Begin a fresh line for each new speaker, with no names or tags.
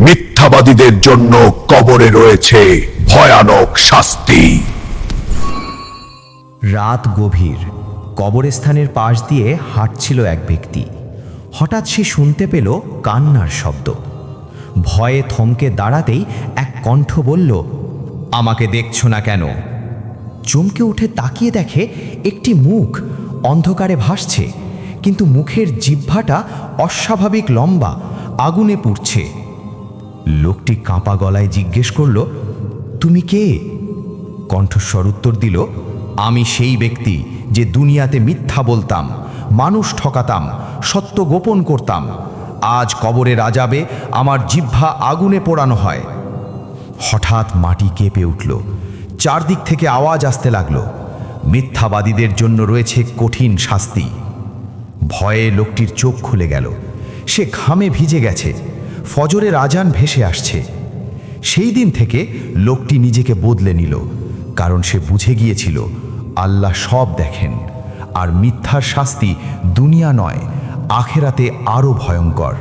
মিথ্যাবাদীদের জন্য কবরে রয়েছে ভয়ানক শাস্তি।
রাত গভীর। কবরস্থানের পাশ দিয়ে হাঁটছিল এক ব্যক্তি। হঠাৎ সে শুনতে পেল কান্নার শব্দ। ভয়ে থমকে দাঁড়াতেই এক কণ্ঠ বলল, আমাকে দেখছো না কেন? চমকে উঠে তাকিয়ে দেখে একটি মুখ অন্ধকারে ভাসছে, কিন্তু মুখের জিহ্বাটা অস্বাভাবিক লম্বা, আগুনে পুড়ছে। লোকটি কাঁপা গলায় জিজ্ঞেস করল, তুমি কে? কণ্ঠস্বর উত্তর দিল, আমি সেই ব্যক্তি যে দুনিয়াতে মিথ্যা বলতাম, মানুষ ঠকাতাম, সত্য গোপন করতাম। আজ কবরের আযাবে আমার জিহ্বা আগুনে পোড়ানো হয়। হঠাৎ মাটি কেঁপে উঠল, চারদিক থেকে আওয়াজ আসতে লাগলো, মিথ্যাবাদীদের জন্য রয়েছে কঠিন শাস্তি। ভয়ে লোকটির চোখ খুলে গেল। সে ঘামে ভিজে গেছে। ফজরের আজান ভেসে আসছে। সেই দিন থেকে লোকটি নিজেকে বদলে নিল, কারণ সে বুঝে গিয়েছিল আল্লাহ সব দেখেন, আর মিথ্যার শাস্তি দুনিয়া নয়, আখেরাতে আরো ভয়ঙ্কর।